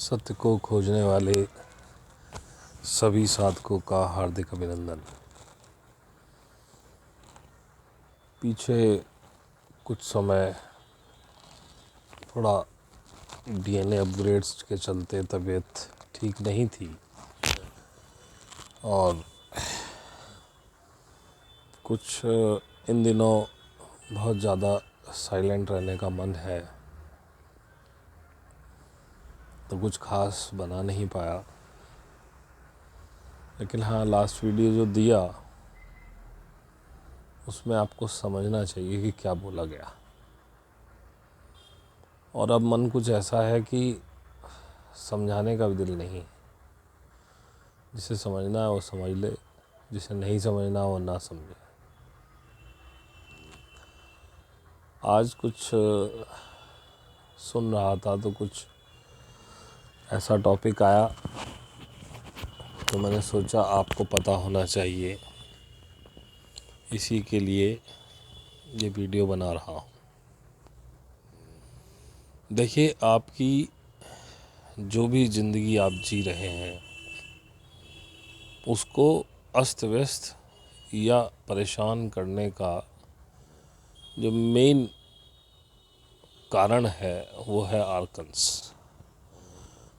सत्य को खोजने वाले सभी साधकों का हार्दिक अभिनंदन। पीछे कुछ समय थोड़ा डीएनए अपग्रेड्स के चलते तबीयत ठीक नहीं थी और कुछ इन दिनों बहुत ज़्यादा साइलेंट रहने का मन है, तो कुछ खास बना नहीं पाया। लेकिन हाँ, लास्ट वीडियो जो दिया उसमें आपको समझना चाहिए कि क्या बोला गया। और अब मन कुछ ऐसा है कि समझाने का भी दिल नहीं। जिसे समझना है वो समझ ले, जिसे नहीं समझना वो ना समझे। आज कुछ सुन रहा था तो कुछ ऐसा टॉपिक आया तो मैंने सोचा आपको पता होना चाहिए, इसी के लिए ये वीडियो बना रहा हूँ। देखिए, आपकी जो भी ज़िंदगी आप जी रहे हैं उसको अस्त व्यस्त या परेशान करने का जो मेन कारण है वो है आर्कन्स।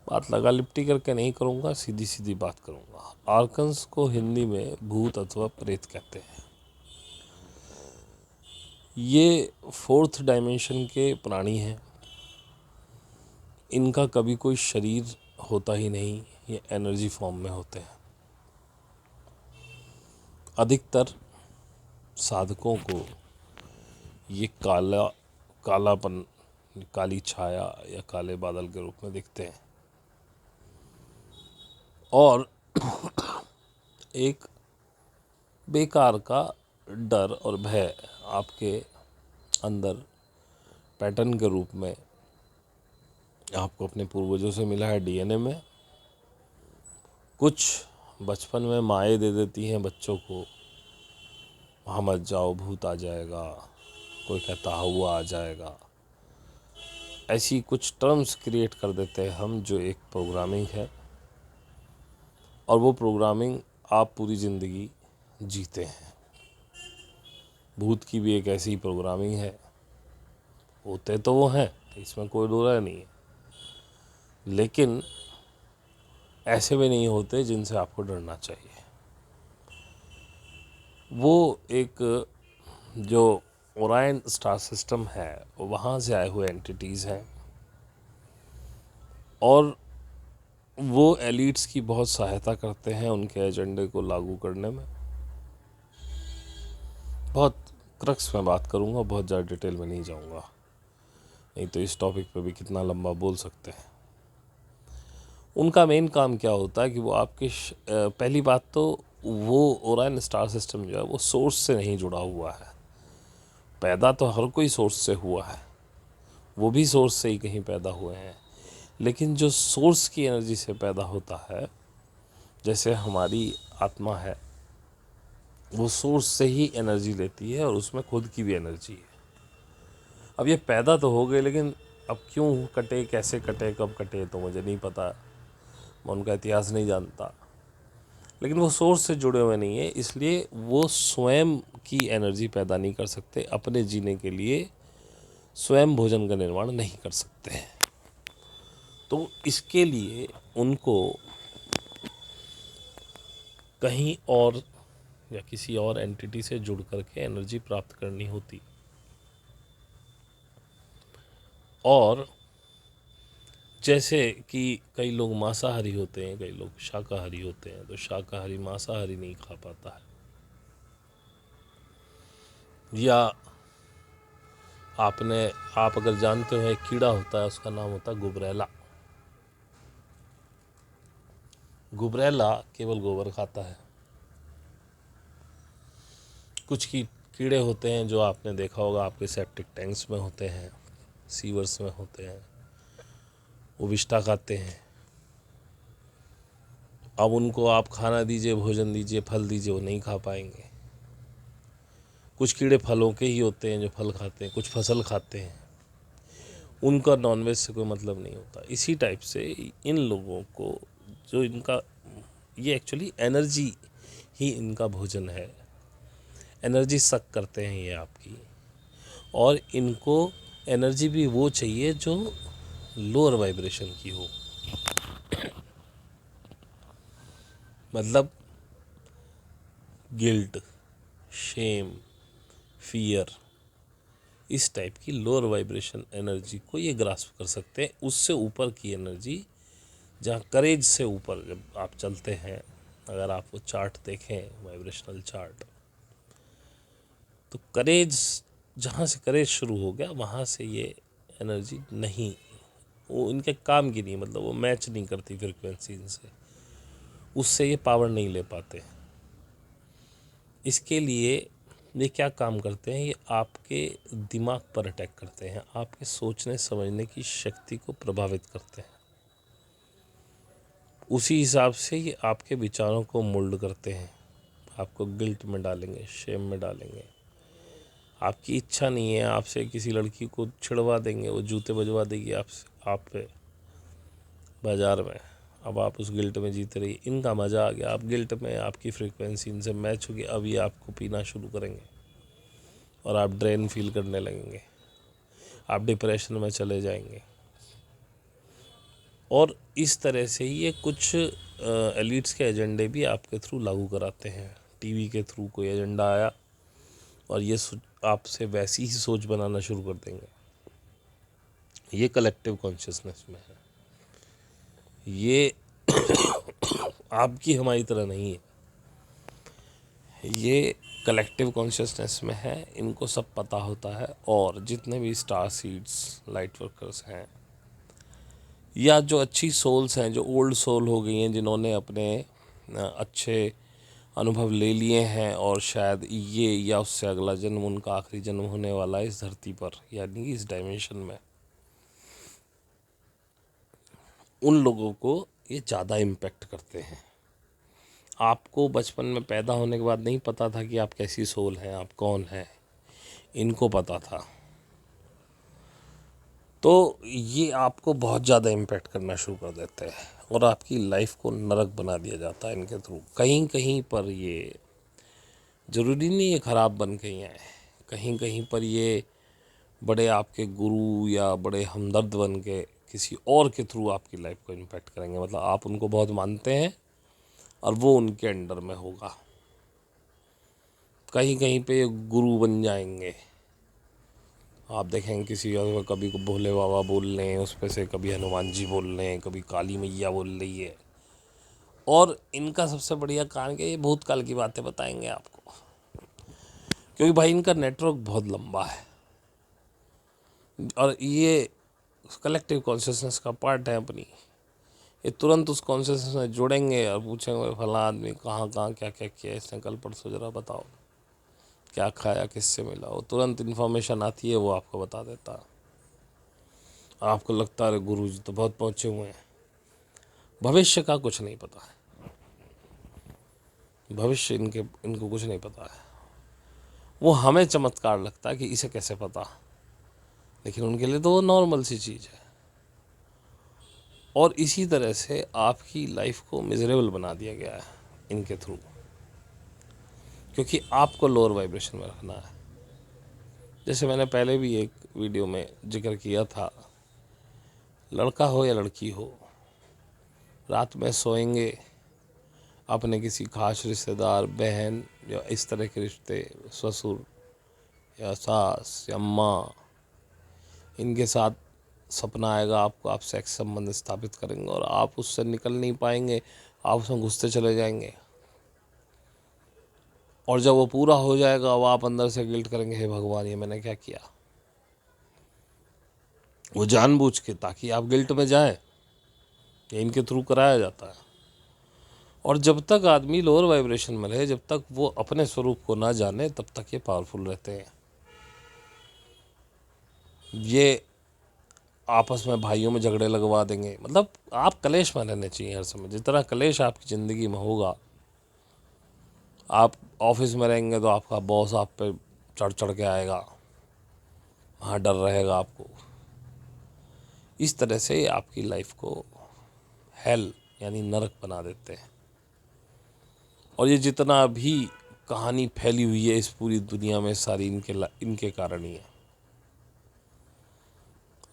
बात लगा लिपटी करके नहीं करूँगा, सीधी सीधी बात करूँगा। आर्कन्स को हिंदी में भूत अथवा प्रेत कहते हैं। ये फोर्थ डायमेंशन के प्राणी हैं। इनका कभी कोई शरीर होता ही नहीं, ये एनर्जी फॉर्म में होते हैं। अधिकतर साधकों को ये कालापन, काली छाया या काले बादल के रूप में दिखते हैं और एक बेकार का डर और भय आपके अंदर पैटर्न के रूप में आपको अपने पूर्वजों से मिला है। डीएनए में कुछ बचपन में माएँ दे देती हैं बच्चों को, वहाँ मत जाओ भूत आ जाएगा, कोई कहता हुआ आ जाएगा। ऐसी कुछ टर्म्स क्रिएट कर देते हैं हम, जो एक प्रोग्रामिंग है और वो प्रोग्रामिंग आप पूरी ज़िंदगी जीते हैं। भूत की भी एक ऐसी प्रोग्रामिंग है, होते तो वो हैं, इसमें कोई दो राय नहीं है, लेकिन ऐसे भी नहीं होते जिनसे आपको डरना चाहिए। वो एक जो ओरायन स्टार सिस्टम है वहाँ से आए हुए एंटिटीज़ हैं और वो एलिट्स की बहुत सहायता करते हैं उनके एजेंडे को लागू करने में। बहुत क्रक्स में बात करूँगा, बहुत ज़्यादा डिटेल में नहीं जाऊँगा, नहीं तो इस टॉपिक पे भी कितना लंबा बोल सकते हैं। उनका मेन काम क्या होता है कि वो आपके पहली बात तो वो ओरायन स्टार सिस्टम जो है वो सोर्स से नहीं जुड़ा हुआ है। पैदा तो हर कोई सोर्स से हुआ है, वो भी सोर्स से ही कहीं पैदा हुए हैं, लेकिन जो सोर्स की एनर्जी से पैदा होता है, जैसे हमारी आत्मा है, वो सोर्स से ही एनर्जी लेती है और उसमें खुद की भी एनर्जी है। अब ये पैदा तो हो गए, लेकिन अब क्यों कटे, कैसे कटे, कब कटे तो मुझे नहीं पता, मैं उनका इतिहास नहीं जानता। लेकिन वो सोर्स से जुड़े हुए नहीं है, इसलिए वो स्वयं की एनर्जी पैदा नहीं कर सकते। अपने जीने के लिए स्वयं भोजन का निर्माण नहीं कर सकते हैं। तो इसके लिए उनको कहीं और या किसी और एंटिटी से जुड़ करके एनर्जी प्राप्त करनी होती। और जैसे कि कई लोग मांसाहारी होते हैं, कई लोग शाकाहारी होते हैं, तो शाकाहारी मांसाहारी नहीं खा पाता है। या आप अगर जानते हो एक कीड़ा होता है, उसका नाम होता है गुबरैला। गुबरैला केवल गोबर खाता है। कुछ कीड़े होते हैं जो आपने देखा होगा आपके सेप्टिक टैंक्स में होते हैं, सीवर्स में होते हैं, वो विष्ठा खाते हैं। अब उनको आप खाना दीजिए, भोजन दीजिए, फल दीजिए, वो नहीं खा पाएंगे। कुछ कीड़े फलों के ही होते हैं जो फल खाते हैं, कुछ फसल खाते हैं। उनका नॉनवेज से कोई मतलब नहीं होता। इसी टाइप से इन लोगों को जो इनका ये एक्चुअली एनर्जी ही इनका भोजन है, एनर्जी सक करते हैं ये आपकी। और इनको एनर्जी भी वो चाहिए जो लोअर वाइब्रेशन की हो, मतलब गिल्ट, शेम, फियर, इस टाइप की लोअर वाइब्रेशन एनर्जी को ये ग्रास्प कर सकते हैं। उससे ऊपर की एनर्जी, जहाँ करेज से ऊपर जब आप चलते हैं, अगर आप वो चार्ट देखें, वाइब्रेशनल चार्ट, तो करेज, जहाँ से करेज शुरू हो गया वहाँ से ये एनर्जी नहीं, वो इनके काम की नहीं, मतलब वो मैच नहीं करती फ्रिक्वेंसी इनसे, उससे ये पावर नहीं ले पाते। इसके लिए ये क्या काम करते हैं, ये आपके दिमाग पर अटैक करते हैं, आपके सोचने समझने की शक्ति को प्रभावित करते हैं। उसी हिसाब से ये आपके विचारों को मोल्ड करते हैं, आपको गिल्ट में डालेंगे, शेम में डालेंगे। आपकी इच्छा नहीं है, आपसे किसी लड़की को छिड़वा देंगे, वो जूते बजवा देगी आपसे, आप पे बाज़ार में। अब आप उस गिल्ट में जीते रहिए, इनका मज़ा आ गया, आप गिल्ट में, आपकी फ्रीक्वेंसी इनसे मैच होगी, अब ये आपको पीना शुरू करेंगे और आप ड्रेन फील करने लगेंगे, आप डिप्रेशन में चले जाएंगे। और इस तरह से ये कुछ एलिट्स के एजेंडे भी आपके थ्रू लागू कराते हैं। टीवी के थ्रू कोई एजेंडा आया और ये आपसे वैसी ही सोच बनाना शुरू कर देंगे। ये कलेक्टिव कॉन्शियसनेस में है, ये आपकी हमारी तरह नहीं है, ये कलेक्टिव कॉन्शियसनेस में है, इनको सब पता होता है। और जितने भी स्टार सीड्स, लाइट वर्कर्स हैं, या जो अच्छी सोल्स हैं, जो ओल्ड सोल हो गई हैं, जिन्होंने अपने अच्छे अनुभव ले लिए हैं और शायद ये या उससे अगला जन्म उनका आखिरी जन्म होने वाला है इस धरती पर, यानी इस डायमेंशन में, उन लोगों को ये ज़्यादा इम्पेक्ट करते हैं। आपको बचपन में पैदा होने के बाद नहीं पता था कि आप कैसी सोल हैं, आप कौन हैं, इनको पता था। तो ये आपको बहुत ज़्यादा इम्पेक्ट करना शुरू कर देते हैं और आपकी लाइफ को नरक बना दिया जाता है इनके थ्रू। कहीं कहीं पर ये ज़रूरी नहीं ये ख़राब बन के ही आए, कहीं कहीं पर ये बड़े आपके गुरु या बड़े हमदर्द बन के किसी और के थ्रू आपकी लाइफ को इम्पेक्ट करेंगे। मतलब आप उनको बहुत मानते हैं और वो उनके अंडर में होगा, कहीं कहीं पे ये गुरु बन जाएंगे। आप देखेंगे किसी और कभी को भोले बाबा बोल रहे हैं, उस पर से कभी हनुमान जी बोल रहे हैं, कभी काली मैया बोल रही है। और इनका सबसे बढ़िया कारण क्या, ये भूतकाल की बातें बताएंगे आपको, क्योंकि भाई इनका नेटवर्क बहुत लंबा है और ये कलेक्टिव कॉन्शियसनेस का पार्ट है अपनी। ये तुरंत उस कॉन्शियसनेस में जुड़ेंगे और पूछेंगे फला आदमी कहाँ कहाँ क्या क्या किया इसने कल परसों, ज़रा बताओ क्या खाया, किससे मिला। वो तुरंत इन्फॉर्मेशन आती है, वो आपको बता देता है। आपको लगता है गुरु जी तो बहुत पहुँचे हुए हैं, भविष्य का कुछ नहीं पता है, भविष्य इनको कुछ नहीं पता है। वो हमें चमत्कार लगता है कि इसे कैसे पता, लेकिन उनके लिए तो वो नॉर्मल सी चीज़ है। और इसी तरह से आपकी लाइफ को मिजरेबल बना दिया गया है इनके थ्रू, क्योंकि आपको लोअर वाइब्रेशन में रखना है। जैसे मैंने पहले भी एक वीडियो में जिक्र किया था, लड़का हो या लड़की हो, रात में सोएंगे, अपने किसी खास रिश्तेदार, बहन या इस तरह के रिश्ते, ससुर या सास या माँ, इनके साथ सपना आएगा आपको, आप सेक्स संबंध स्थापित करेंगे और आप उससे निकल नहीं पाएंगे, आप उसमें घुसते चले जाएंगे। और जब वो पूरा हो जाएगा वो आप अंदर से गिल्ट करेंगे, हे भगवान ये मैंने क्या किया। वो जानबूझ के, ताकि आप गिल्ट में जाएं, ये इनके थ्रू कराया जाता है। और जब तक आदमी लोअर वाइब्रेशन में रहे, जब तक वो अपने स्वरूप को ना जाने, तब तक ये पावरफुल रहते हैं। ये आपस में भाइयों में झगड़े लगवा देंगे, मतलब आप कलेश में रहने चाहिए हर समय। जिस तरह कलेश आपकी ज़िंदगी में होगा, आप ऑफिस में रहेंगे तो आपका बॉस आप पे चढ़ चढ़ के आएगा, वहाँ डर रहेगा आपको। इस तरह से आपकी लाइफ को हेल यानी नरक बना देते हैं। और ये जितना भी कहानी फैली हुई है इस पूरी दुनिया में, सारी इनके कारण ही है।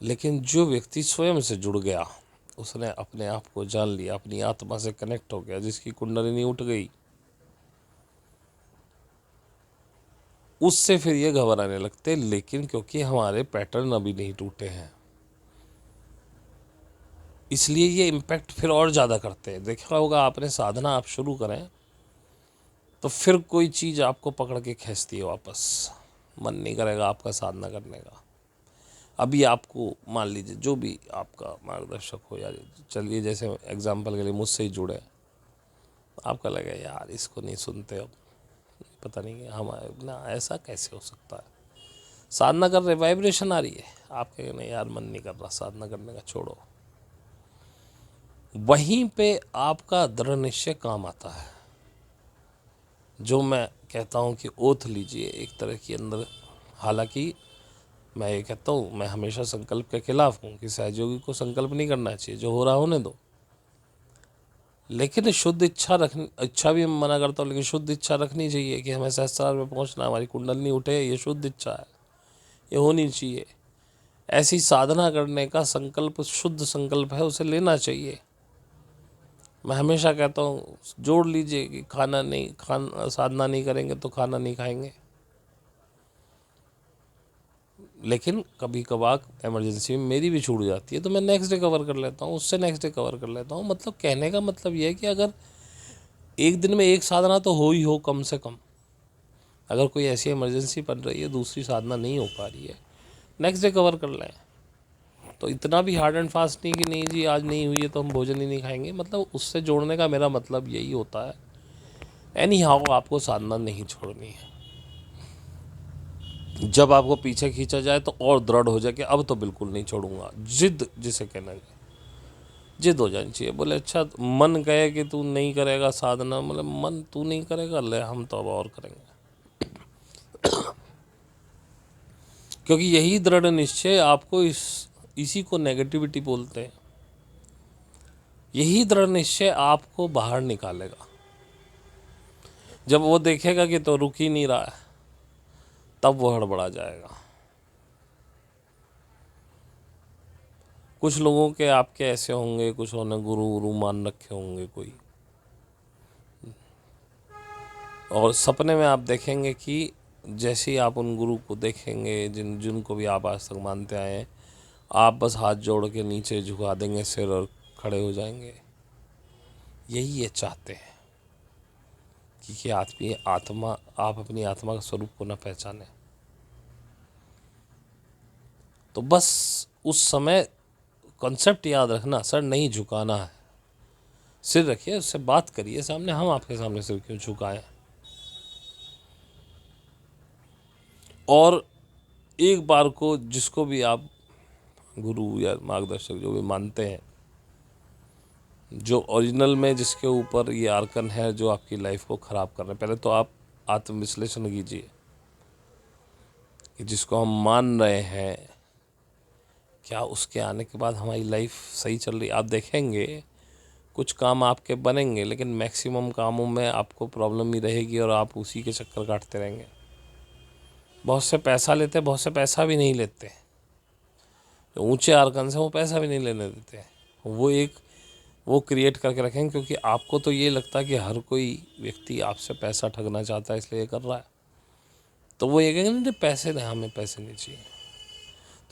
लेकिन जो व्यक्ति स्वयं से जुड़ गया, उसने अपने आप को जान लिया, अपनी आत्मा से कनेक्ट हो गया, जिसकी कुंडलिनी उठ गई, उससे फिर ये घबराने लगते। लेकिन क्योंकि हमारे पैटर्न अभी नहीं टूटे हैं, इसलिए ये इम्पैक्ट फिर और ज़्यादा करते हैं। देखा होगा आपने, साधना आप शुरू करें तो फिर कोई चीज़ आपको पकड़ के खींचती है वापस, मन नहीं करेगा आपका साधना करने का। अभी आपको मान लीजिए जो भी आपका मार्गदर्शक हो, या चलिए जैसे एग्जाम्पल के लिए मुझसे ही जुड़े, आपका लगे यार इसको नहीं सुनते, अब पता नहीं हम ना, ऐसा कैसे हो सकता है। साधना कर रहे, वाइब्रेशन आ रही है, आप कहेंगे नहीं यार मन नहीं कर रहा साधना करने का, छोड़ो। वहीं पे आपका दृढ़ निश्चय काम आता है। जो मैं कहता हूँ कि ओथ लीजिए एक तरह के अंदर, हालांकि मैं ये कहता हूँ, मैं हमेशा संकल्प के खिलाफ हूँ कि सहयोगी को संकल्प नहीं करना चाहिए, जो हो रहा होने दो। लेकिन शुद्ध इच्छा रखनी, इच्छा भी मना करता हूँ, लेकिन शुद्ध इच्छा रखनी चाहिए कि हमें सहस्त्रार में पहुँचना, हमारी कुंडली उठे, ये शुद्ध इच्छा है, ये होनी चाहिए। ऐसी साधना करने का संकल्प शुद्ध संकल्प है, उसे लेना चाहिए। मैं हमेशा कहता हूँ जोड़ लीजिए कि साधना नहीं करेंगे तो खाना नहीं खाएंगे। लेकिन कभी कभार इमरजेंसी में मेरी भी छूट जाती है तो मैं नेक्स्ट डे कवर कर लेता हूँ, उससे नेक्स्ट डे कवर कर लेता हूँ। मतलब कहने का मतलब यह है कि अगर एक दिन में एक साधना तो हो ही हो कम से कम। अगर कोई ऐसी इमरजेंसी बन रही है, दूसरी साधना नहीं हो पा रही है, नेक्स्ट डे कवर कर लें। तो इतना भी हार्ड एंड फास्ट नहीं कि नहीं जी आज नहीं हुई है तो हम भोजन ही नहीं खाएंगे। मतलब उससे जोड़ने का मेरा मतलब यही होता है। एनी हाउ आपको साधना नहीं छोड़नी है। जब आपको पीछे खींचा जाए तो और दृढ़ हो जाए कि अब तो बिल्कुल नहीं छोड़ूंगा। जिद जिसे कहना है, जिद हो जानी चाहिए। बोले अच्छा मन कहे कि तू नहीं करेगा साधना, मतलब मन तू नहीं करेगा, ले हम तो अब और करेंगे। क्योंकि यही दृढ़ निश्चय आपको इसी को नेगेटिविटी बोलते हैं, यही दृढ़ निश्चय आपको बाहर निकालेगा। जब वो देखेगा कि तो रुक ही नहीं रहा है, तब वो हड़बड़ा जाएगा। कुछ लोगों के आपके ऐसे होंगे, कुछ उन्होंने गुरु गुरु मान रखे होंगे कोई, और सपने में आप देखेंगे कि जैसे ही आप उन गुरु को देखेंगे, जिनको भी आप आज तक मानते आए हैं, आप बस हाथ जोड़ के नीचे झुका देंगे सिर और खड़े हो जाएंगे। यही ये चाहते हैं कि आप अपनी आत्मा के स्वरूप को न पहचाने। तो बस उस समय कॉन्सेप्ट याद रखना, सर नहीं झुकाना है, सिर रखिए, उससे बात करिए सामने, हम आपके सामने सिर क्यों झुकाएं। और एक बार को जिसको भी आप गुरु या मार्गदर्शक जो भी मानते हैं, जो ओरिजिनल में जिसके ऊपर ये आर्कन है जो आपकी लाइफ को ख़राब कर रहे हैं, पहले तो आप आत्मविश्लेषण कीजिए कि जिसको हम मान रहे हैं, क्या उसके आने के बाद हमारी लाइफ सही चल रही। आप देखेंगे कुछ काम आपके बनेंगे, लेकिन मैक्सिमम कामों में आपको प्रॉब्लम ही रहेगी और आप उसी के चक्कर काटते रहेंगे। बहुत से पैसा लेते, बहुत से पैसा भी नहीं लेते। जो ऊंचे आर्कन से वो पैसा भी नहीं लेने देते, वो क्रिएट करके रखेंगे, क्योंकि आपको तो ये लगता है कि हर कोई व्यक्ति आपसे पैसा ठगना चाहता है इसलिए कर रहा है। तो वो ये कहेंगे नहीं पैसे नहीं, हमें पैसे नहीं चाहिए।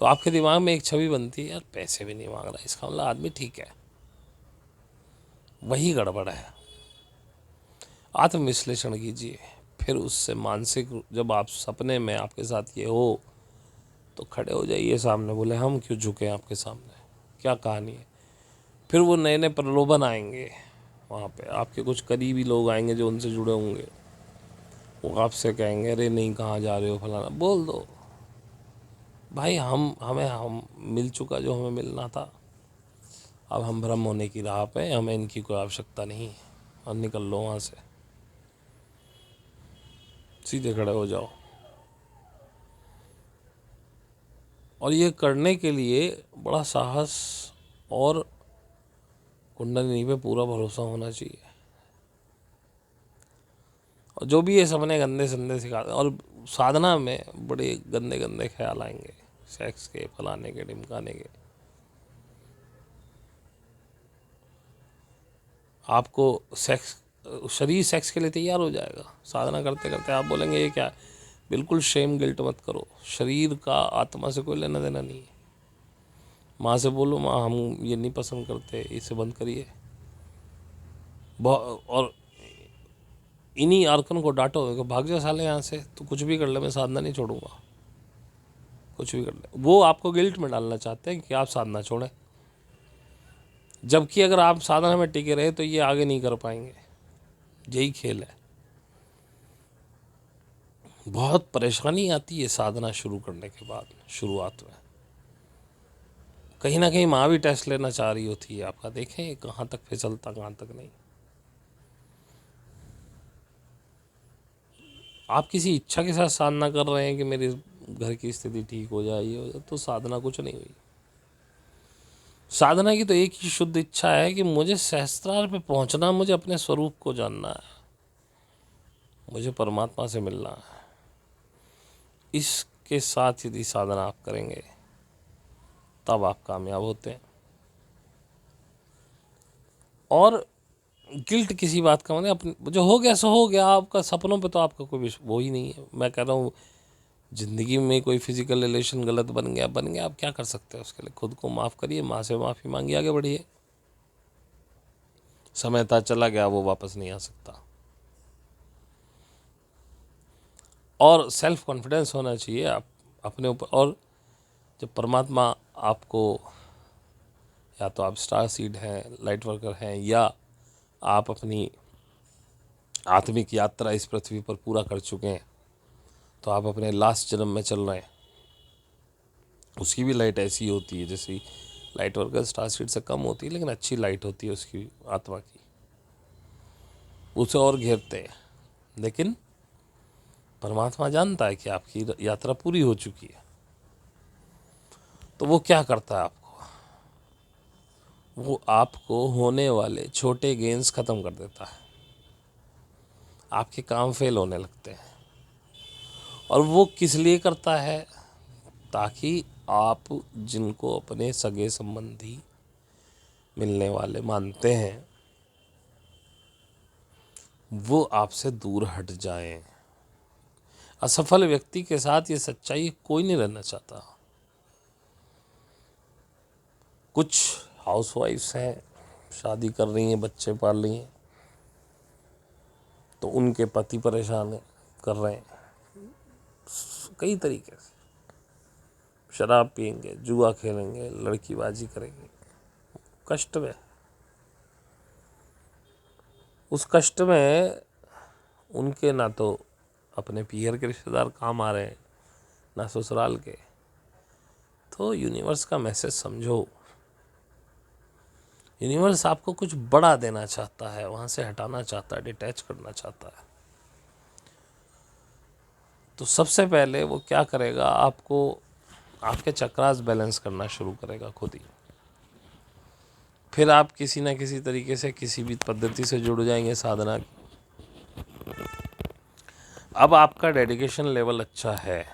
तो आपके दिमाग में एक छवि बनती है, यार पैसे भी नहीं मांग रहा, इसका मतलब आदमी ठीक है। वही गड़बड़ है। आत्मविश्लेषण कीजिए, फिर उससे मानसिक, जब आप सपने में आपके साथ ये हो तो खड़े हो जाइए सामने, बोले हम क्यों झुके आपके सामने, क्या कहानी है। फिर वो नए नए प्रलोभन आएंगे, वहाँ पे आपके कुछ करीबी लोग आएंगे जो उनसे जुड़े होंगे, वो आपसे कहेंगे अरे नहीं कहाँ जा रहे हो फलाना। बोल दो भाई हम मिल चुका जो हमें मिलना था, अब हम ब्रह्म होने की राह पे, हमें इनकी कोई आवश्यकता नहीं, और निकल लो वहाँ से, सीधे खड़े हो जाओ। और ये करने के लिए बड़ा साहस और कुंडलिनी पे पूरा भरोसा होना चाहिए। और जो भी ये सपने गंदे संदे सिखाते, और साधना में बड़े गंदे गंदे ख्याल आएंगे, सेक्स के, फलाने के, ढिमकाने के। आपको सेक्स, शरीर सेक्स के लिए तैयार हो जाएगा साधना करते करते। आप बोलेंगे ये क्या है? बिल्कुल शेम गिल्ट मत करो। शरीर का आत्मा से कोई लेना देना नहीं है। माँ से बोलो, माँ हम ये नहीं पसंद करते, इसे बंद करिए। और इन्हीं आर्कन को डांटो कि भाग जा साले यहाँ से, तो कुछ भी कर ले, मैं साधना नहीं छोड़ूंगा, कुछ भी कर ले। वो आपको गिल्ट में डालना चाहते हैं कि आप साधना छोड़ें, जबकि अगर आप साधना में टिके रहे तो ये आगे नहीं कर पाएंगे। यही खेल है। बहुत परेशानी आती है साधना शुरू करने के बाद। शुरुआत में कहीं ना कहीं माँ भी टेस्ट लेना चाह रही होती है आपका, देखें कहाँ तक फिसलता, कहाँ तक नहीं। आप किसी इच्छा के साथ साधना कर रहे हैं कि मेरे घर की स्थिति ठीक हो जाए, ये हो जाए, तो साधना कुछ नहीं हुई। साधना की तो एक ही शुद्ध इच्छा है कि मुझे सहस्त्रार पे पहुंचना, मुझे अपने स्वरूप को जानना है, मुझे परमात्मा से मिलना है। इसके साथ यदि साधना आप करेंगे तब आप कामयाब होते हैं। और गिल्ट किसी बात का मतलब, अपने जो हो गया सो हो गया। आपका सपनों पे तो आपका कोई वो ही नहीं है। मैं कह रहा हूँ ज़िंदगी में कोई फिजिकल रिलेशन गलत बन गया, आप क्या कर सकते हैं उसके लिए? खुद को माफ़ करिए, माँ से माफ़ी मांगिए, आगे बढ़िए। समय था चला गया, वो वापस नहीं आ सकता। और सेल्फ कॉन्फिडेंस होना चाहिए आप अपने ऊपर। और जब परमात्मा आपको, या तो आप स्टार सीड हैं, लाइट वर्कर हैं, या आप अपनी आत्मिक यात्रा इस पृथ्वी पर पूरा कर चुके हैं, तो आप अपने लास्ट जन्म में चल रहे हैं। उसकी भी लाइट ऐसी होती है जैसी लाइट वर्कर स्टार सीड से कम होती है, लेकिन अच्छी लाइट होती है उसकी आत्मा की, उसे और घेरते हैं। लेकिन परमात्मा जानता है कि आपकी यात्रा पूरी हो चुकी है, तो वो क्या करता है आपको? वो आपको होने वाले छोटे गेन्स ख़त्म कर देता है, आपके काम फेल होने लगते हैं। और वो किस लिए करता है? ताकि आप जिनको अपने सगे संबंधी मिलने वाले मानते हैं वो आपसे दूर हट जाएं। असफल व्यक्ति के साथ ये सच्चाई कोई नहीं रहना चाहता। कुछ हाउसवाइफ्स हैं, शादी कर रही हैं, बच्चे पाल रही हैं, तो उनके पति परेशान कर रहे हैं कई तरीके से। शराब पियेंगे, जुआ खेलेंगे, लड़कीबाजी करेंगे, कष्ट में। उस कष्ट में उनके ना तो अपने पीहर के रिश्तेदार काम आ रहे हैं, ना ससुराल के। तो यूनिवर्स का मैसेज समझो। यूनिवर्स आपको कुछ बड़ा देना चाहता है, वहाँ से हटाना चाहता है, डिटैच करना चाहता है। तो सबसे पहले वो क्या करेगा? आपको आपके चक्रास बैलेंस करना शुरू करेगा खुद ही। फिर आप किसी ना किसी तरीके से किसी भी पद्धति से जुड़ जाएंगे साधना की। अब आपका डेडिकेशन लेवल अच्छा है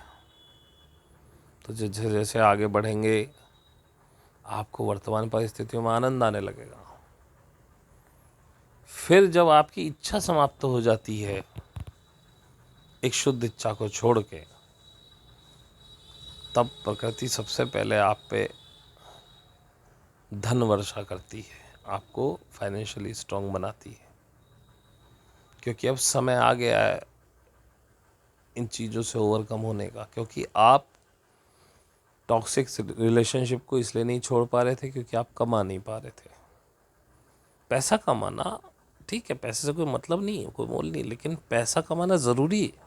तो जैसे जैसे आगे बढ़ेंगे आपको वर्तमान परिस्थितियों में आनंद आने लगेगा। फिर जब आपकी इच्छा समाप्त हो जाती है, एक शुद्ध इच्छा को छोड़ के, तब प्रकृति सबसे पहले आप पे धन वर्षा करती है, आपको फाइनेंशियली स्ट्रांग बनाती है। क्योंकि अब समय आ गया है इन चीज़ों से ओवरकम होने का। क्योंकि आप टॉक्सिक रिलेशनशिप को इसलिए नहीं छोड़ पा रहे थे क्योंकि आप कमा नहीं पा रहे थे। पैसा कमाना ठीक है, पैसे से कोई मतलब नहीं है, कोई मोल नहीं, लेकिन पैसा कमाना ज़रूरी है।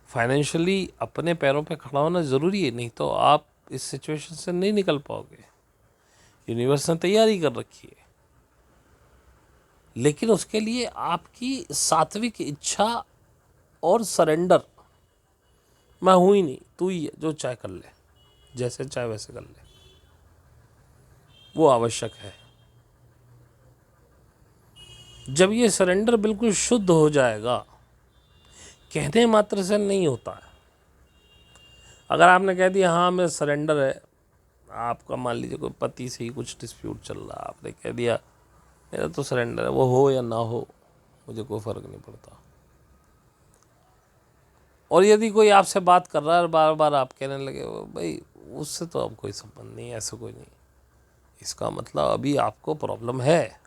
फाइनेंशियली अपने पैरों पे खड़ा होना ज़रूरी है, नहीं तो आप इस सिचुएशन से नहीं निकल पाओगे। यूनिवर्स ने तैयारी कर रखी है, लेकिन उसके लिए आपकी सात्विक इच्छा और सरेंडर। मैं हूँ ही नहीं, तू ही है, जो चाहे कर ले। जैसे चाहे वैसे कर ले, वो आवश्यक है। जब ये सरेंडर बिल्कुल शुद्ध हो जाएगा, कहने मात्र से नहीं होता है। अगर आपने कह दिया हाँ मैं सरेंडर है, आपका मान लीजिए कोई पति से ही कुछ डिस्प्यूट चल रहा है, आपने कह दिया मेरा तो सरेंडर है, वो हो या ना हो मुझे कोई फ़र्क नहीं पड़ता। और यदि कोई आपसे बात कर रहा है और बार बार आप कहने लगे भाई उससे तो अब कोई संबंध नहीं, ऐसा कोई नहीं, इसका मतलब अभी आपको प्रॉब्लम है।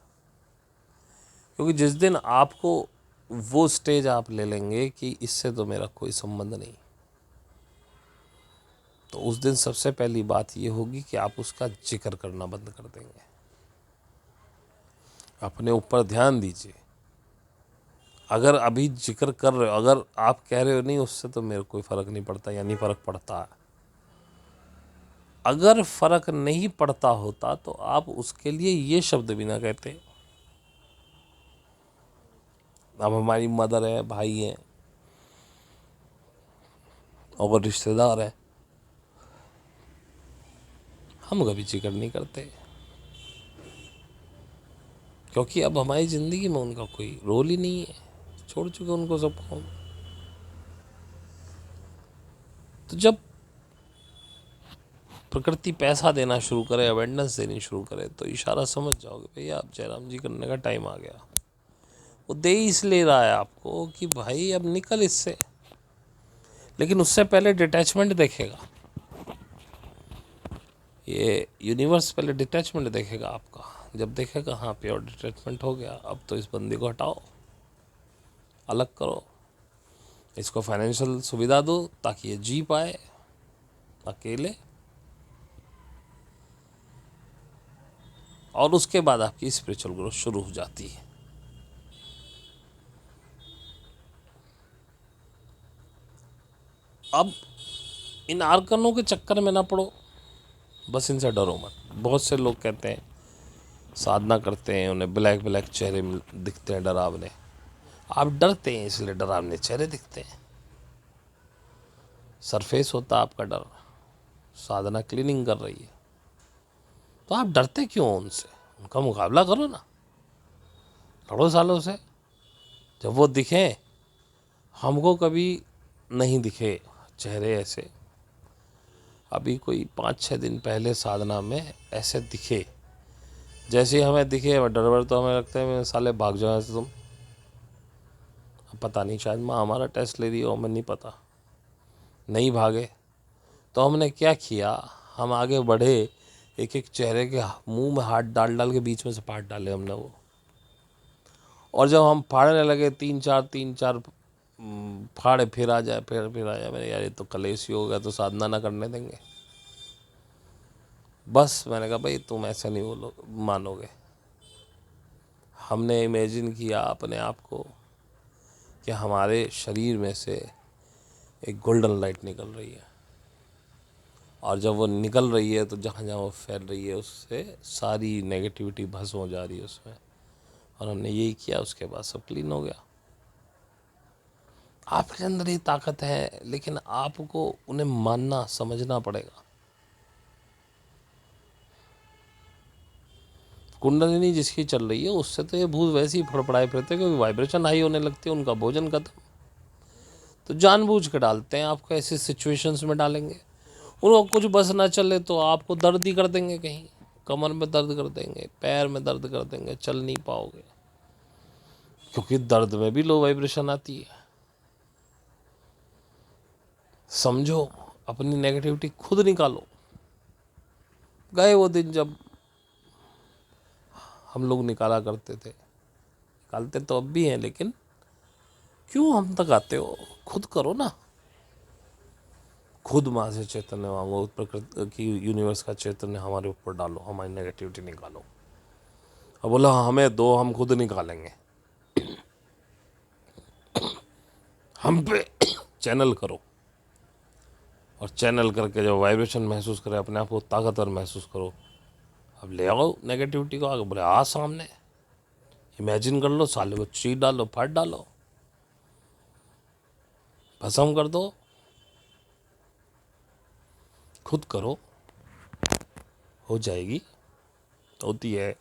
क्योंकि जिस दिन आपको वो स्टेज आप ले लेंगे कि इससे तो मेरा कोई संबंध नहीं, तो उस दिन सबसे पहली बात ये होगी कि आप उसका जिक्र करना बंद कर देंगे। अपने ऊपर ध्यान दीजिए। अगर अभी जिक्र कर रहे हो, अगर आप कह रहे हो नहीं उससे तो मेरे कोई फ़र्क नहीं पड़ता, यानी फ़र्क पड़ता है। अगर फ़र्क नहीं पड़ता होता तो आप उसके लिए ये शब्द भी ना कहते। अब हमारी मदर है, भाई हैं और रिश्तेदार हैं, हम कभी जिक्र नहीं करते, क्योंकि अब हमारी ज़िंदगी में उनका कोई रोल ही नहीं है, छोड़ चुके उनको सबको। तो जब प्रकृति पैसा देना शुरू करे, अवेंडेंस देनी शुरू करे, तो इशारा समझ जाओगे भैया अब जयराम जी करने का टाइम आ गया। वो दे इसलिए रहा है आपको कि भाई अब निकल इससे, लेकिन उससे पहले डिटैचमेंट देखेगा। ये यूनिवर्स पहले डिटैचमेंट देखेगा आपका। जब देखेगा हाँ प्योर डिटैचमेंट हो गया, अब तो इस बंदी को हटाओ, अलग करो, इसको फाइनेंशियल सुविधा दो ताकि ये जी पाए अकेले, और उसके बाद आपकी स्पिरिचुअल ग्रोथ शुरू हो जाती है। अब इन आर्कनों के चक्कर में ना पड़ो, बस इनसे डरो मत। बहुत से लोग कहते हैं साधना करते हैं, उन्हें ब्लैक ब्लैक चेहरे दिखते हैं डरावने। आप डरते हैं इसलिए डरावने चेहरे दिखते हैं, सरफेस होता आपका डर। साधना क्लीनिंग कर रही है तो आप डरते क्यों उनसे? उनका मुकाबला करो ना, लड़ो सालों से। जब वो दिखें, हमको कभी नहीं दिखे चेहरे ऐसे, अभी कोई 5-6 दिन पहले साधना में ऐसे दिखे, जैसे ही हमें दिखे डर वर तो हमें लगता है मैं साले भाग जाओ ऐसे तुम। पता नहीं, शायद माँ हमारा टेस्ट ले रही हो, हमें नहीं पता। नहीं भागे तो हमने क्या किया, हम आगे बढ़े, एक एक चेहरे के मुंह में हाथ डाल डाल के बीच में से फाड़ डाले हमने वो। और जब हम फाड़ने लगे 3-4 फाड़े, फिर आ जाए फिर आ जाए, मैंने यार ये तो कलेश ही हो गया, तो साधना ना करने देंगे। बस मैंने कहा भाई तुम ऐसे नहीं बोलो मानोगे। हमने इमेजिन किया अपने आप को कि हमारे शरीर में से एक गोल्डन लाइट निकल रही है, और जब वो निकल रही है तो जहाँ जहाँ वो फैल रही है उससे सारी नेगेटिविटी भस्म हो जा रही है उसमें। और हमने यही किया, उसके बाद सब क्लीन हो गया। आपके अंदर ये ताकत है, लेकिन आपको उन्हें मानना समझना पड़ेगा। कुंडलिनी जिसकी चल रही है उससे तो ये भूत वैसे ही फड़फड़ाए फिरते, क्योंकि वाइब्रेशन हाई होने लगती है, उनका भोजन खत्म। तो जानबूझ के डालते हैं, आपको ऐसी सिचुएशंस में डालेंगे। उनको कुछ बस ना चले तो आपको दर्द ही कर देंगे, कहीं कमर में दर्द कर देंगे, पैर में दर्द कर देंगे, चल नहीं पाओगे, क्योंकि दर्द में भी लो वाइब्रेशन आती है। समझो, अपनी नेगेटिविटी खुद निकालो। गए वो दिन जब हम लोग निकाला करते थे, निकालते तो अब भी हैं, लेकिन क्यों हम तक आते हो? खुद करो ना, खुद माँ से चैतन्य मांगो, प्रकृति की यूनिवर्स का चैतन्य हमारे ऊपर डालो, हमारी नेगेटिविटी निकालो। अब बोला हमें दो, हम खुद निकालेंगे। हम पे चैनल करो, और चैनल करके जब वाइब्रेशन महसूस करें, अपने आप को ताकतवर महसूस करो, अब ले आओ नेगेटिविटी को आगे। बोले आ सामने, इमेजिन कर लो, साले को चीर डालो, फाड़ डालो, भस्म कर दो। खुद करो, हो जाएगी, होती है।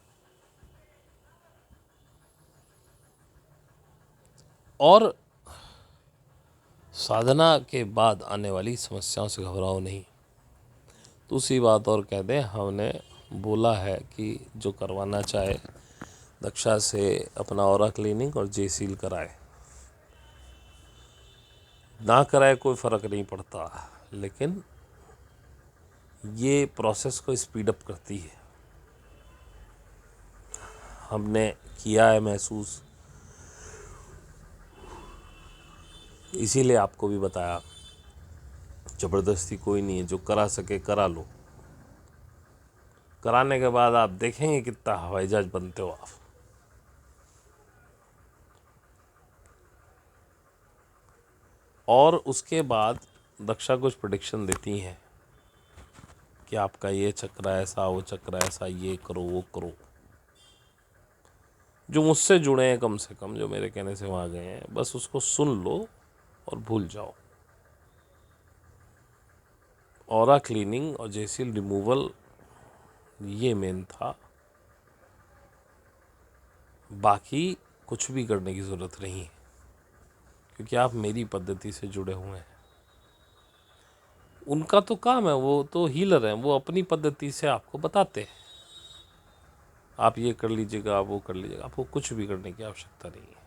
और साधना के बाद आने वाली समस्याओं से घबराओ नहीं। दूसरी बात और कह दें, हमने बोला है कि जो करवाना चाहे दक्षा से अपना ऑरा क्लीनिंग और जे सील कराए, ना कराए कोई फ़र्क नहीं पड़ता, लेकिन ये प्रोसेस को स्पीड अप करती है। हमने किया है महसूस, इसीलिए आपको भी बताया। ज़बरदस्ती कोई नहीं है, जो करा सके करा लो। कराने के बाद आप देखेंगे कितना हवाई जहाज बनते हो आप। और उसके बाद दक्षा कुछ प्रेडिक्शन देती हैं कि आपका ये चक्र ऐसा, वो चक्र ऐसा, ये करो वो करो। जो मुझसे जुड़े हैं, कम से कम जो मेरे कहने से वहाँ गए हैं, बस उसको सुन लो और भूल जाओ। ऑरा क्लीनिंग और जेसील रिमूवल ये मेन था, बाकी कुछ भी करने की ज़रूरत नहीं है, क्योंकि आप मेरी पद्धति से जुड़े हुए हैं। उनका तो काम है, वो तो हीलर हैं, वो अपनी पद्धति से आपको बताते हैं, आप ये कर लीजिएगा, आप वो कर लीजिएगा। आपको कुछ भी करने की आवश्यकता नहीं है।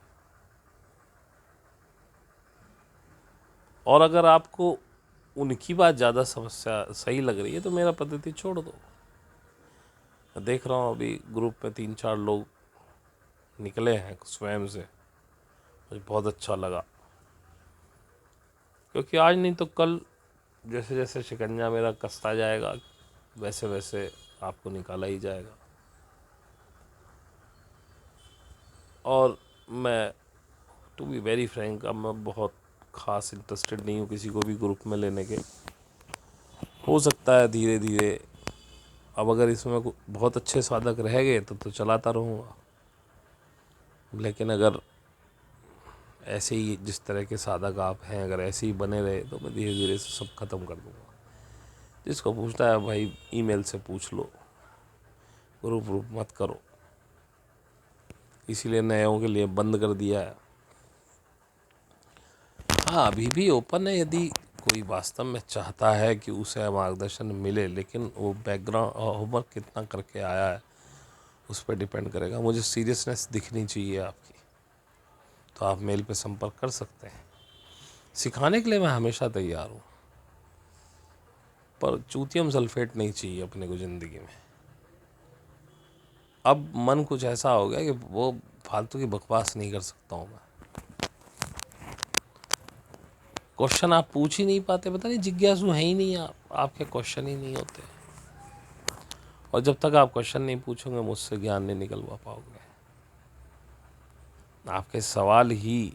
और अगर आपको उनकी बात ज़्यादा समस्या सही लग रही है तो मेरा पद्धति छोड़ दो। मैं देख रहा हूँ अभी ग्रुप में 3-4 लोग निकले हैं स्वयं से, मुझे बहुत अच्छा लगा, क्योंकि आज नहीं तो कल जैसे जैसे शिकंजा मेरा कसता जाएगा, वैसे वैसे आपको निकाला ही जाएगा। और मैं टू बी वेरी फ्रैंक, अब मैं बहुत ख़ास इंटरेस्टेड नहीं हूँ किसी को भी ग्रुप में लेने के। हो सकता है धीरे धीरे, अब अगर इसमें बहुत अच्छे साधक रह गए तो चलाता रहूँगा, लेकिन अगर ऐसे ही जिस तरह के साधक आप हैं अगर ऐसे ही बने रहे तो मैं धीरे धीरे से सब ख़त्म कर दूँगा। जिसको पूछना है भाई ईमेल से पूछ लो, ग्रुप मत करो, इसीलिए नयों के लिए बंद कर दिया है। हाँ, अभी भी ओपन है, यदि कोई वास्तव में चाहता है कि उसे मार्गदर्शन मिले, लेकिन वो बैकग्राउंड होमवर्क कितना करके आया है उस पर डिपेंड करेगा। मुझे सीरियसनेस दिखनी चाहिए आपकी, तो आप मेल पे संपर्क कर सकते हैं। सिखाने के लिए मैं हमेशा तैयार हूँ, पर चूतियम सल्फेट नहीं चाहिए अपने को ज़िंदगी में। अब मन कुछ ऐसा हो गया कि वो फालतू की बकवास नहीं कर सकता हूँ मैं। क्वेश्चन आप पूछ ही नहीं पाते, पता नहीं जिज्ञासु है ही नहीं आप, आपके क्वेश्चन ही नहीं होते। और जब तक आप क्वेश्चन नहीं पूछोगे मुझसे ज्ञान नहीं निकलवा पाओगे। आपके सवाल ही,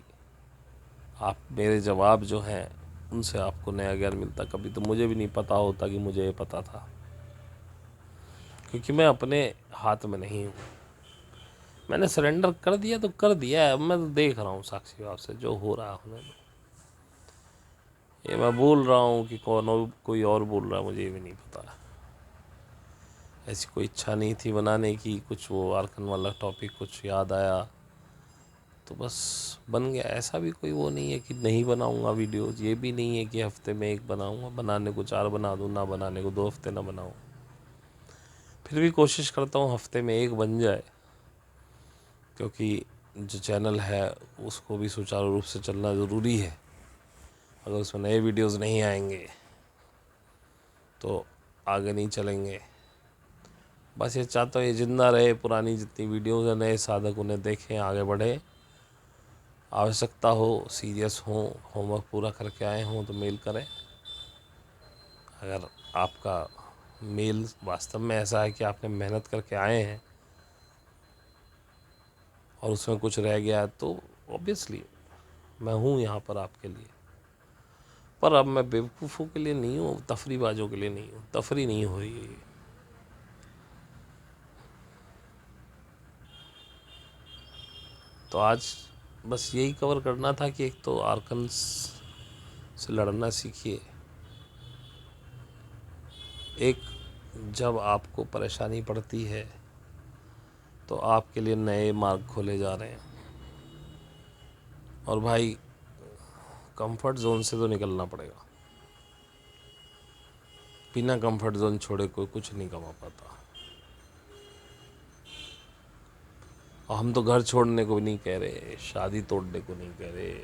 आप मेरे जवाब जो हैं उनसे आपको नया ज्ञान मिलता। कभी तो मुझे भी नहीं पता होता कि मुझे ये पता था, क्योंकि मैं अपने हाथ में नहीं हूँ। मैंने सरेंडर कर दिया तो कर दिया है, अब मैं तो देख रहा हूँ साक्षी भाव से जो हो रहा है होने दो। ये मैं बोल रहा हूँ कि कौन और कोई और बोल रहा है मुझे ये भी नहीं पता। ऐसी कोई इच्छा नहीं थी बनाने की, कुछ वो आरकन वाला टॉपिक कुछ याद आया तो बस बन गया। ऐसा भी कोई वो नहीं है कि नहीं बनाऊंगा वीडियोज़, ये भी नहीं है कि हफ्ते में एक बनाऊंगा, बनाने को 4 बना दूँ, ना बनाने को 2 हफ्ते ना बनाऊँ। फिर भी कोशिश करता हूँ हफ्ते में एक बन जाए, क्योंकि जो चैनल है उसको भी सुचारू रूप से चलना ज़रूरी है। अगर उसमें नए वीडियोज़ नहीं आएंगे तो आगे नहीं चलेंगे। बस ये चाहता हूँ ये ज़िंदा रहे, पुरानी जितनी वीडियोज़ हैं, नए साधक उन्हें देखें, आगे बढ़े। आवश्यकता हो, सीरियस हो, होमवर्क पूरा करके आए हों तो मेल करें। अगर आपका मेल वास्तव में ऐसा है कि आपने मेहनत करके आए हैं और उसमें कुछ रह गया है तो ऑब्वियसली मैं हूँ यहाँ पर आपके लिए। पर अब मैं बेवकूफ़ों के लिए नहीं हूँ, तफरीबाजों के लिए नहीं हूँ। तफरी नहीं हो रही है। तो आज बस यही कवर करना था कि एक तो आर्कन्स से लड़ना सीखिए, एक जब आपको परेशानी पड़ती है तो आपके लिए नए मार्ग खोले जा रहे हैं। और भाई कंफर्ट जोन से तो निकलना पड़ेगा। बिना कंफर्ट जोन छोड़े कोई कुछ नहीं कमा पाता। और हम तो घर छोड़ने को भी नहीं कह रहे, शादी तोड़ने को नहीं कह रहे।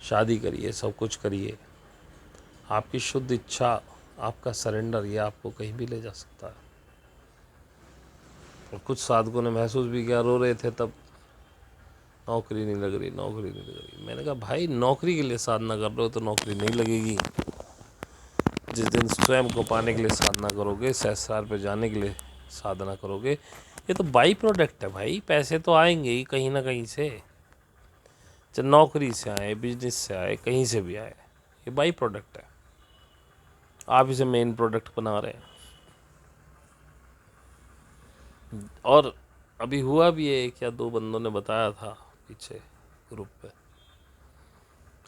शादी करिए, सब कुछ करिए। आपकी शुद्ध इच्छा, आपका सरेंडर, ये आपको कहीं भी ले जा सकता है। और कुछ साधकों ने महसूस भी किया, रो रहे थे तब, नौकरी नहीं लग रही, नौकरी नहीं लग रही। मैंने कहा भाई नौकरी के लिए साधना कर रहे हो तो नौकरी नहीं लगेगी। जिस दिन स्वयं को पाने के लिए साधना करोगे, सहस्रार पे जाने के लिए साधना करोगे, ये तो बाई प्रोडक्ट है भाई। पैसे तो आएंगे ही कहीं ना कहीं से, चाहे नौकरी से आए, बिजनेस से आए, कहीं से भी आए, ये बाई प्रोडक्ट है। आप इसे मेन प्रोडक्ट बना रहे हैं। और अभी हुआ भी है, एक या दो बंदों ने बताया था पीछे ग्रुप पे,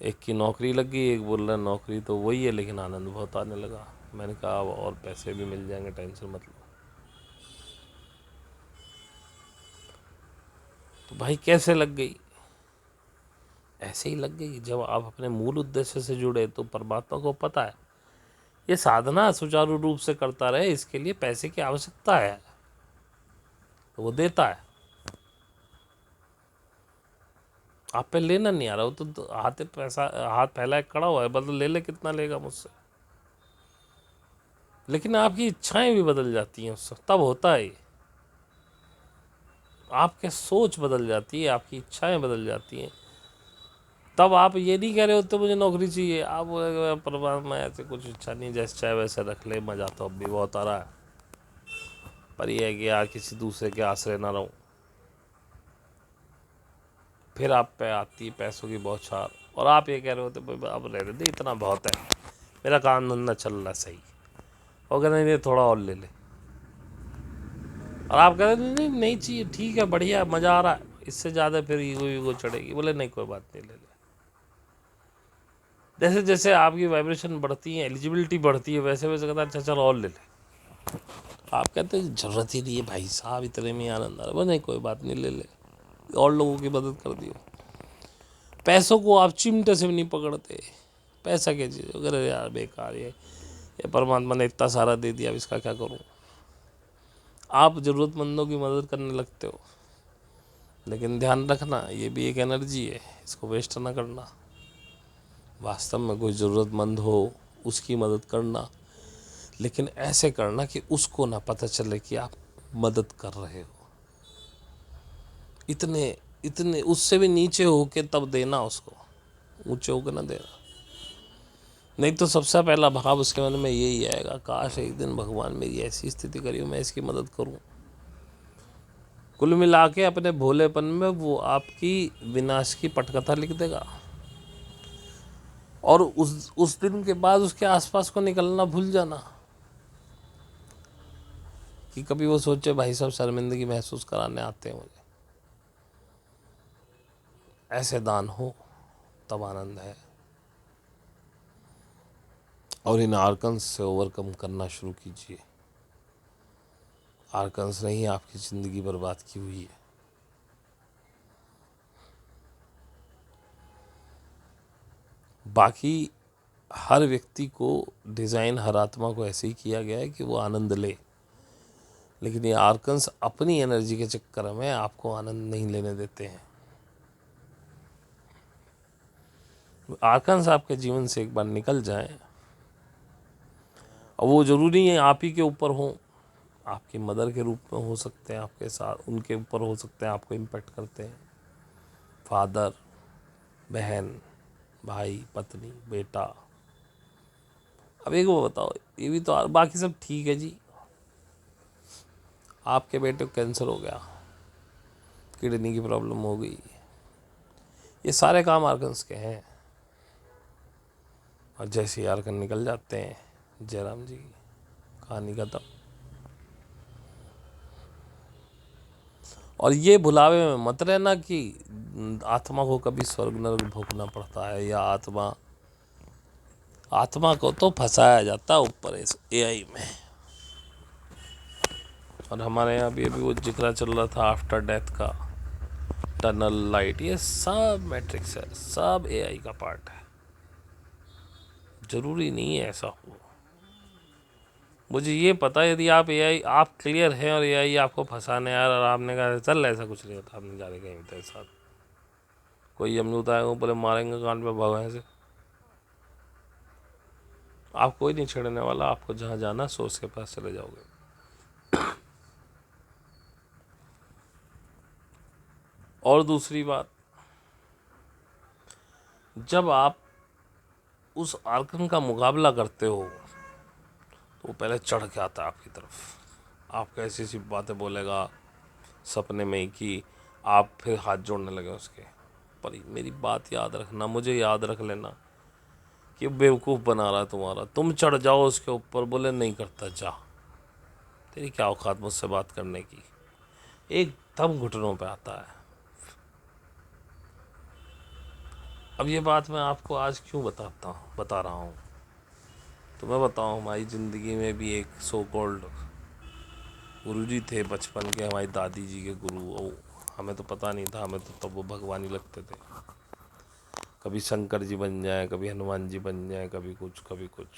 एक की नौकरी लग गई, एक बोल रहा नौकरी तो वही है लेकिन आनंद बहुत आने लगा। मैंने कहा अब और पैसे भी मिल जाएंगे, टेंशन मत लो। तो भाई कैसे लग गई? ऐसे ही लग गई। जब आप अपने मूल उद्देश्य से जुड़े तो परमात्मा को पता है ये साधना सुचारू रूप से करता रहे, इसके लिए पैसे की आवश्यकता है, तो वो देता है। आप पे लेना नहीं आ रहा, वो तो हाथ पैसा हाथ फैलाए खड़ा हुआ है, बदल ले ले, कितना लेगा मुझसे। लेकिन आपकी इच्छाएं भी बदल जाती हैं उससे, तब होता है। आपके सोच बदल जाती है, आपकी इच्छाएं बदल जाती हैं। तब आप ये नहीं कह रहे होते मुझे नौकरी चाहिए, आप बोले परमात्मा ऐसे कुछ इच्छा नहीं, जैसे चाहे वैसे रख ले, मज़ा तो अब भी बहुत आ रहा है, पर यह है कि यार किसी दूसरे के आश्रय ना रहूं। फिर आप पे आती है पैसों की बौछार, और आप ये कह रहे होते अब रहने दे, इतना बहुत है, मेरा काम धंधा चल रहा है सही, और कहते नहीं थोड़ा और ले ले। और आप कहते नहीं नहीं चाहिए, ठीक है बढ़िया मज़ा आ रहा है, इससे ज़्यादा फिर ईगो चढ़ेगी। बोले नहीं कोई बात नहीं, ले ले। जैसे जैसे आपकी वाइब्रेशन बढ़ती है, एलिजिबिलिटी बढ़ती है, वैसे वैसे कहता है अच्छा चलो और ले ले। आप कहते हैं ज़रूरत ही नहीं है भाई साहब, इतने में आनंद आ रहा है। बोले नहीं कोई बात नहीं, ले ले, और लोगों की मदद कर दियो। पैसों को आप चिमटे से भी नहीं पकड़ते। पैसा क्या चीज़, अगर यार बेकार ये परमात्मा ने इतना सारा दे दिया, अब इसका क्या करूं। आप ज़रूरतमंदों की मदद करने लगते हो, लेकिन ध्यान रखना ये भी एक एनर्जी है, इसको वेस्ट ना करना। वास्तव में कोई ज़रूरतमंद हो उसकी मदद करना, लेकिन ऐसे करना कि उसको ना पता चले कि आप मदद कर रहे हो। इतने इतने उससे भी नीचे हो के तब देना उसको, ऊंचे होकर ना देना। नहीं तो सबसे पहला भाव उसके मन में यही आएगा, काश एक दिन भगवान मेरी ऐसी स्थिति करियो मैं इसकी मदद करूं। कुल मिला के अपने भोलेपन में वो आपकी विनाश की पटकथा लिख देगा, और उस दिन के बाद उसके आसपास को निकलना भूल जाना, कि कभी वो सोचे भाई साहब शर्मिंदगी महसूस कराने आते हैं मुझे। ऐसे दान हो तब आनंद है। और इन आर्कन्स से ओवरकम करना शुरू कीजिए। आर्कन्स ने ही आपकी ज़िंदगी बर्बाद की हुई है। बाकी हर व्यक्ति को डिज़ाइन, हर आत्मा को ऐसे ही किया गया है कि वो आनंद ले, लेकिन ये आर्कन्स अपनी एनर्जी के चक्कर में आपको आनंद नहीं लेने देते हैं। आर्कन्स आपके जीवन से एक बार निकल जाएं, और वो ज़रूरी है आप ही के ऊपर हों, आपकी मदर के रूप में हो सकते हैं, आपके साथ उनके ऊपर हो सकते हैं, आपको इम्पेक्ट करते हैं। फादर, बहन, भाई, पत्नी, बेटा। अब एक वो बताओ, ये भी तो, बाकी सब ठीक है जी। आपके बेटे को कैंसर हो गया, किडनी की प्रॉब्लम हो गई, ये सारे काम आर्गन्स के हैं। और जैसे ही आर्गन निकल जाते हैं, जयराम जी कहानी खत्म। और ये भुलावे में मत रहना कि आत्मा को कभी स्वर्ग नरक भोगना पड़ता है, या आत्मा को तो फंसाया जाता है ऊपर इस एआई में। और हमारे यहाँ भी अभी वो जिक्र चल रहा था आफ्टर डेथ का, टनल लाइट, ये सब मैट्रिक्स है, सब एआई का पार्ट है। ज़रूरी नहीं है ऐसा हो। मुझे ये पता है यदि आप एआई, आप क्लियर हैं और एआई आपको फंसाने आया और आपने कहा चल ऐसा कुछ नहीं होता, आपने जाने कहीं तेरे साथ कोई यमदूत आएगा ऊपर मारेंगे कान पे भगवान से। आप कोई नहीं छेड़ने वाला, आपको जहाँ जाना सोर्स के पास चले जाओगे। और दूसरी बात, जब आप उस आर्कन का मुकाबला करते हो तो वो पहले चढ़ के आता है आपकी तरफ, आपको ऐसी ऐसी बातें बोलेगा सपने में ही कि आप फिर हाथ जोड़ने लगे उसके। पर मेरी बात याद रखना, मुझे याद रख लेना कि बेवकूफ़ बना रहा है तुम्हारा। तुम चढ़ जाओ उसके ऊपर, बोले नहीं करता जा, तेरी क्या औकात मुझसे बात करने की, एकदम घुटनों पे आता है। अब ये बात मैं आपको आज क्यों बता रहा हूँ, तो मैं बताऊँ, हमारी ज़िंदगी में भी एक सो कॉल्ड गुरुजी थे बचपन के, हमारी दादी जी के गुरु। वो हमें तो पता नहीं था, हमें तो तब वो भगवान ही लगते थे। कभी शंकर जी बन जाए, कभी हनुमान जी बन जाए, कभी कुछ कभी कुछ।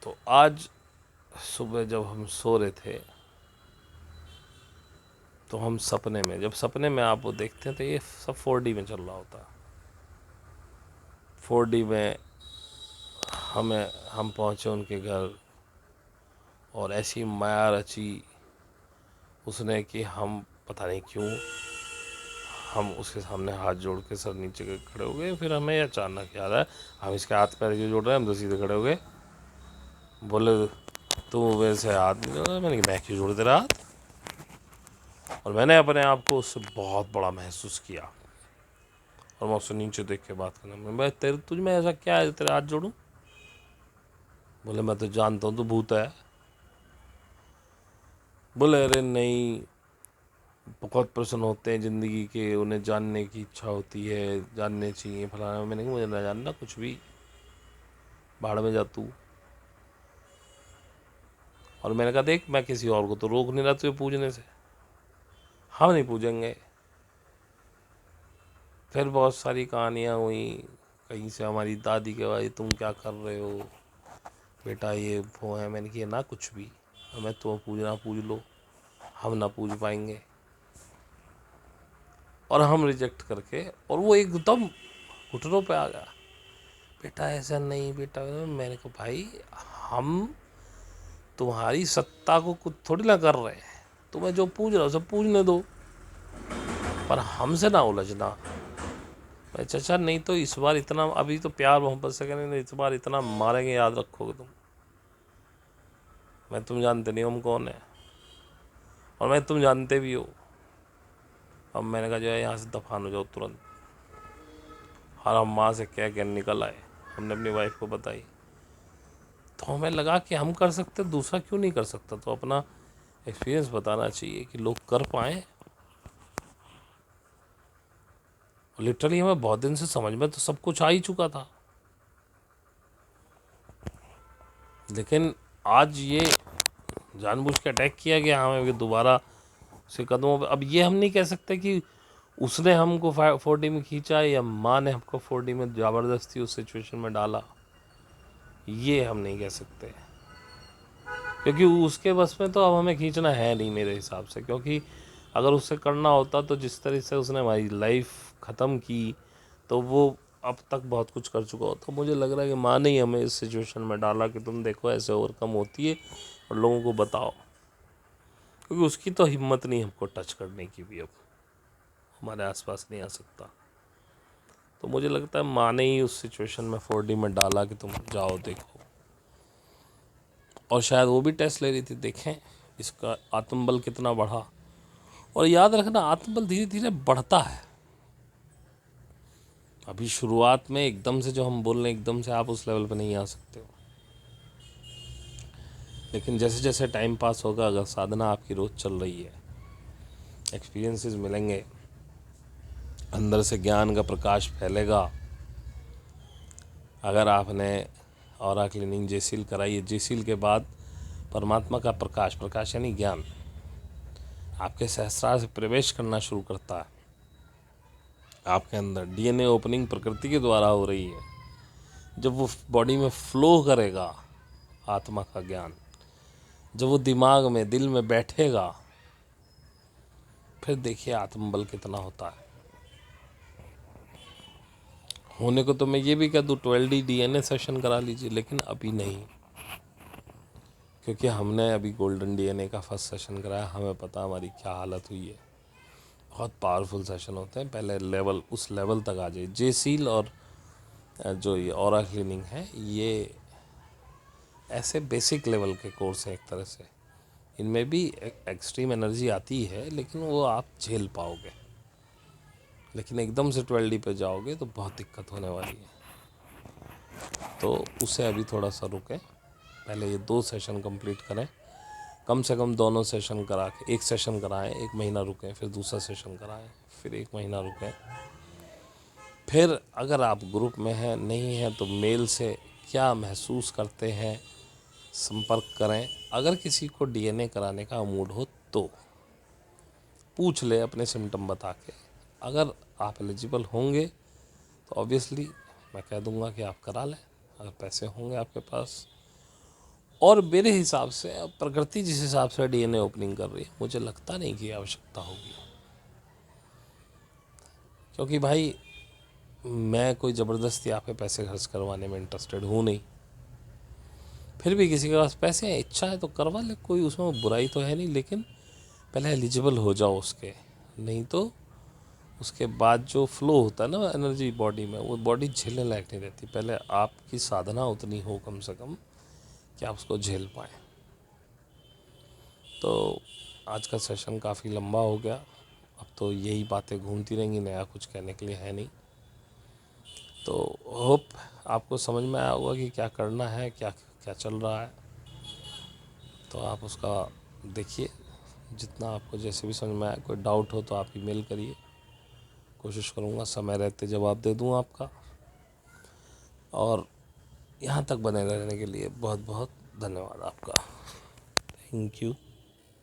तो आज सुबह जब हम सो रहे थे तो हम सपने में, जब सपने में आप वो देखते हैं तो ये सब 4D में चल रहा होता है। 4D में हम पहुँचे उनके घर और ऐसी माया रची उसने कि हम पता नहीं क्यों हम उसके सामने हाथ जोड़ के सर नीचे के खड़े हो गए। फिर हमें अचानक याद है, हम इसके हाथ पैर क्यों जोड़ रहे हैं, हम तो सीधे खड़े हो गए। बोले तू मेरे से हाथ नहीं जोड़ रहा, मैंने कहा मैं क्यों जोड़ दे रहा हाथ। और मैंने अपने आप को उससे बहुत बड़ा महसूस किया और मैं उससे नीचे देख के बात करना, मैं तेरे तुझ में ऐसा क्या है तेरे हाथ जोड़ूं। बोले मैं तो जानता हूँ तू भूत है। बोले अरे नहीं, बहुत प्रश्न होते हैं ज़िंदगी के, उन्हें जानने की इच्छा होती है, जानने चाहिए फलाना। मैंने कहा मुझे ना जानना कुछ भी, भाड़ में जा तू। और मैंने कहा देख, मैं किसी और को तो रोक नहीं रहा तुझे पूजने से, हम नहीं पूजेंगे। फिर बहुत सारी कहानियाँ हुई, कहीं से हमारी दादी के भाई तुम क्या कर रहे हो बेटा, ये वो है। मैंने किया ना कुछ भी, हमें तुम्हें पूजना पूज लो, हम ना पूज पाएंगे। और हम रिजेक्ट करके, और वो एकदम घुटनों पे आ गया, बेटा ऐसा नहीं बेटा। मैंने कहा भाई हम तुम्हारी सत्ता को कुछ थोड़ी ना कर रहे हैं, तुम्हें जो पूज रहा हो सब पूजने दो, पर हमसे ना उलझना। मैं चाचा नहीं तो इस बार इतना, अभी तो प्यार मोहब्बत से करेंगे, इस बार इतना मारेंगे याद रखोगे तुम। मैं तुम जानते नहीं हम कौन है, और मैं तुम जानते भी हो। अब मैंने कहा जो है यहाँ से दफान हो जाओ तुरंत। और हम माँ से कह के निकल आए, हमने अपनी वाइफ को बताई। तो हमें लगा कि हम कर सकते, दूसरा क्यों नहीं कर सकता। तो अपना एक्सपीरियंस बताना चाहिए कि लोग कर पाएँ। लिटरली हमें बहुत दिन से समझ में तो सब कुछ आ ही चुका था, लेकिन आज ये जानबूझ के अटैक किया गया हमें दोबारा से कदमों पे। अब ये हम नहीं कह सकते कि उसने हमको 4D में खींचा या माँ ने हमको 4D में ज़बरदस्ती उस सिचुएशन में डाला, ये हम नहीं कह सकते, क्योंकि उसके बस में तो अब हमें खींचना है नहीं मेरे हिसाब से। क्योंकि अगर उससे करना होता तो जिस तरह से उसने हमारी लाइफ ख़त्म की, तो वो अब तक बहुत कुछ कर चुका होता। तो मुझे लग रहा है कि माँ ने ही हमें इस सिचुएशन में डाला कि तुम देखो ऐसे ओवरकम होती है और लोगों को बताओ, क्योंकि उसकी तो हिम्मत नहीं हमको टच करने की भी, अब हमारे आसपास नहीं आ सकता। तो मुझे लगता है माँ ने ही उस सिचुएशन में 4D में डाला कि तुम जाओ देखो। और शायद वो भी टेस्ट ले रही थी, देखें इसका आत्मबल कितना बढ़ा। और याद रखना, आत्मबल धीरे धीरे बढ़ता है। अभी शुरुआत में एकदम से जो हम बोल रहे हैं, एकदम से आप उस लेवल पे नहीं आ सकते हो, लेकिन जैसे जैसे टाइम पास होगा, अगर साधना आपकी रोज़ चल रही है, एक्सपीरियंसेस मिलेंगे, अंदर से ज्ञान का प्रकाश फैलेगा। अगर आपने ऑरा क्लीनिंग जेसील कराई है, जेसील के बाद परमात्मा का प्रकाश, प्रकाश यानी ज्ञान, आपके सहस्रार से प्रवेश करना शुरू करता है आपके अंदर। डीएनए ओपनिंग प्रकृति के द्वारा हो रही है। जब वो बॉडी में फ्लो करेगा आत्मा का ज्ञान, जब वो दिमाग में, दिल में बैठेगा, फिर देखिए आत्मबल कितना होता है। होने को तो मैं ये भी कह दूँ 12D डीएनए सेशन करा लीजिए, लेकिन अभी नहीं, क्योंकि हमने अभी गोल्डन डीएनए का फर्स्ट सेशन कराया, हमें पता हमारी क्या हालत हुई है। बहुत पावरफुल सेशन होते हैं। पहले लेवल, उस लेवल तक आ जाए। जे सील और जो ये ऑरा क्लीनिंग है, ये ऐसे बेसिक लेवल के कोर्स हैं एक तरह से। इनमें भी एक्सट्रीम एनर्जी आती है, लेकिन वो आप झेल पाओगे। लेकिन एकदम से 12D पे जाओगे तो बहुत दिक्कत होने वाली है। तो उसे अभी थोड़ा सा रुकें, पहले ये 2 सेशन कंप्लीट करें, कम से कम दोनों सेशन करा के, एक सेशन कराएं, 1 महीना रुकें, फिर दूसरा सेशन कराएं, फिर 1 महीना रुकें। फिर अगर आप ग्रुप में हैं, नहीं हैं, तो मेल से क्या महसूस करते हैं संपर्क करें। अगर किसी को डीएनए कराने का मूड हो तो पूछ ले अपने सिम्टम बता के। अगर आप एलिजिबल होंगे तो ऑब्वियसली मैं कह दूंगा कि आप करा लें, अगर पैसे होंगे आपके पास। और मेरे हिसाब से अब प्रकृति जिस हिसाब से डीएनए ओपनिंग कर रही है, मुझे लगता नहीं कि आवश्यकता होगी। क्योंकि भाई मैं कोई ज़बरदस्ती आप पे पैसे खर्च करवाने में इंटरेस्टेड हूँ नहीं। फिर भी किसी के पास पैसे हैं, इच्छा है तो करवा ले, कोई उसमें बुराई तो है नहीं। लेकिन पहले एलिजिबल हो जाओ उसके, नहीं तो उसके बाद जो फ्लो होता है ना एनर्जी बॉडी में, वो बॉडी झेलने लायक नहीं रहती। पहले आपकी साधना उतनी हो कम से कम कि आप उसको झेल पाएँ। तो आज का सेशन काफ़ी लंबा हो गया। अब तो यही बातें घूमती रहेंगी, नया कुछ कहने के लिए है नहीं। तो होप आपको समझ में आया होगा कि क्या करना है, क्या क्या चल रहा है। तो आप उसका देखिए, जितना आपको जैसे भी समझ में आया। कोई डाउट हो तो आप ईमेल करिए, कोशिश करूँगा समय रहते जवाब दे दूँ आपका। और यहाँ तक बने रहने के लिए बहुत बहुत धन्यवाद आपका। Thank you.